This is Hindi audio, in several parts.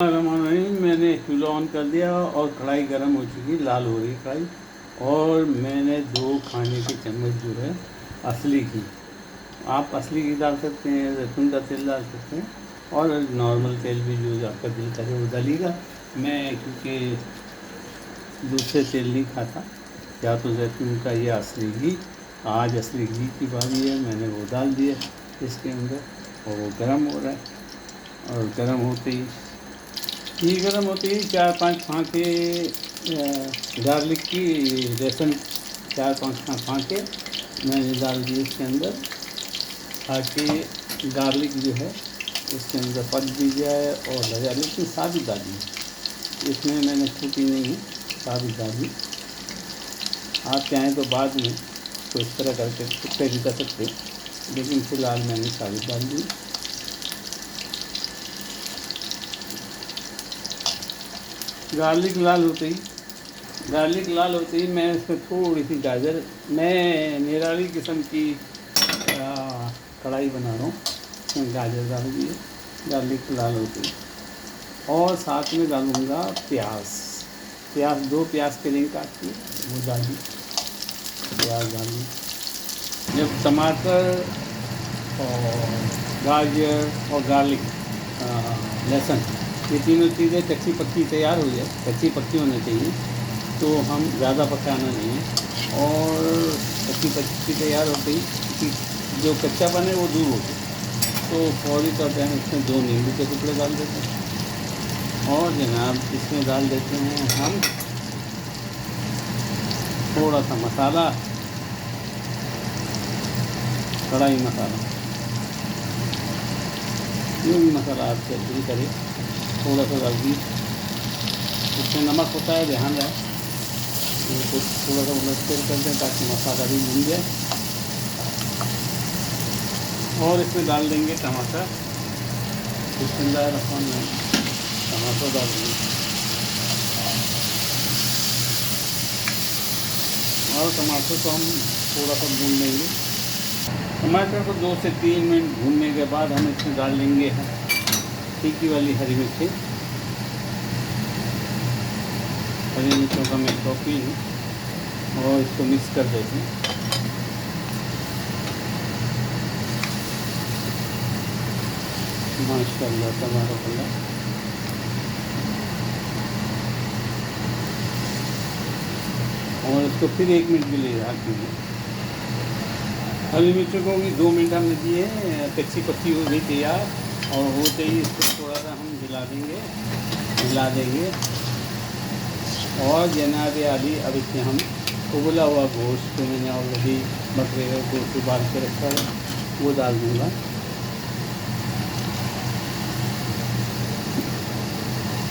मैंने चूल्हा ऑन कर दिया और कढ़ाई गर्म हो चुकी, लाल हो रही कढ़ाई। और मैंने 2 खाने के चम्मच जो है असली घी, आप असली घी डाल सकते हैं, जैतून का तेल डाल सकते हैं, और नॉर्मल तेल भी जो आपका दिल करे वो डालिएगा। मैं क्योंकि दूसरे तेल नहीं खाता, या तो जैतून का या असली घी। आज असली घी की बारी है, मैंने वो डाल दिया इसके अंदर और वो गर्म हो रहा है। और गर्म होते ही घी गर्म होते ही 4-5 फाँके गार्लिक की, लहसुन 4-5 फाँके मैंने डाल दिए इसके अंदर, ताकि गार्लिक जो है इसके अंदर पक भी जाए और लगा। लेकिन साबुत डाली, इसमें मैंने कूटी नहीं है, साबुत डाली। आप चाहें तो बाद में तो इस तरह करके कुत्ते भी कर सकते, लेकिन फ़िलहाल मैंने साबुत डाल दी। गार्लिक लाल होते ही मैं इसमें थोड़ी सी गाजर, मैं निराली किस्म की कढ़ाई बना रहा हूँ, इसमें गाजर डाल दिए गार्लिक लाल होते ही। और साथ में डालूँगा प्याज 2 प्याज के रिंग काट के वो डाल दी, प्याज डाल दी। जब टमाटर और गाजर और गार्लिक, लहसुन, ये तीनों चीज़ें कच्ची पक्की तैयार हो जाए, कच्ची पक्की होनी चाहिए, तो हम ज़्यादा पकाना नहीं है। और कच्ची पक्की तैयार होते ही कि जो कच्चापन है वो दूर हो जाए, तो फौरी तौर पर हम इसमें 2 नींबू के टुकड़े डाल देते हैं। और जनाब इसमें डाल देते हैं हम थोड़ा सा मसाला, कढ़ाई मसाला, जो भी मसाला आपसे दिल करे थोड़ा सा डाल दी। इसमें नमक होता है, ध्यान रहे, तो थोड़ा सा उलट कर दें ताकि मसाला भी भून जाए। और इसमें डाल देंगे टमाटर, बिस्मिल्लाहिर्रहमानिर्रहीम, टमाटर डाल देंगे। और टमाटर को हम थोड़ा सा भून लेंगे। टमाटर को 2 से 3 मिनट भूनने के बाद हम इसमें डाल लेंगे तीखी वाली हरी मिर्ची। हरी मिर्चों का मैं शौकीन हूँ, और इसको मिक्स कर देते हैं। माशाअल्लाह तबारकल्लाह। और इसको फिर 1 मिनट के लिए ढाकेंगे। हरी मिर्चों को भी 2 मिनट हमने दिए, कच्ची पक्की हो गई तैयार। और होते ही इसको थोड़ा सा हम हिला देंगे। और जनाब आली, अब इसमें हम उबला हुआ गोश्त, तो मैंने ऑलरेडी बकरे का गोश्त उबाल के रखा है, वो डाल दूँगा।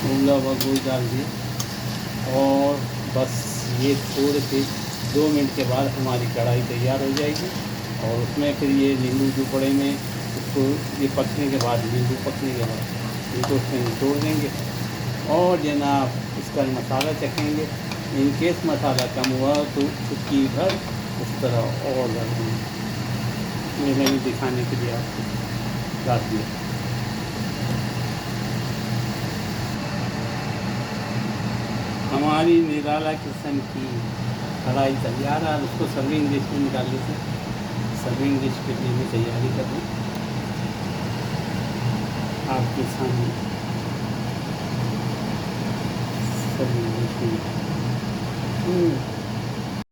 उबला हुआ गोश्त डाल दिया, और बस ये थोड़े से 2 मिनट के बाद हमारी कढ़ाई तैयार हो जाएगी। और उसमें फिर ये नींबू जो पड़े में, उसको ये पकने के बाद, नींबू पकने के बाद इनको उसमें निचोड़ देंगे। और जनाब इसका मसाला चखेंगे। इन केस मसाला कम हुआ तो चुटकी भर इस तरह और डाल देंगे। मैंने भी दिखाने के लिए आपको डाल दिया। हमारी निराला किस्म की कढ़ाई तैयार है। उसको सर्विंग डिश में निकाल लेते हैं। सर्विंग डिश के लिए मैं तैयारी कर दूँ आपके सामने। सर्विंग डिश में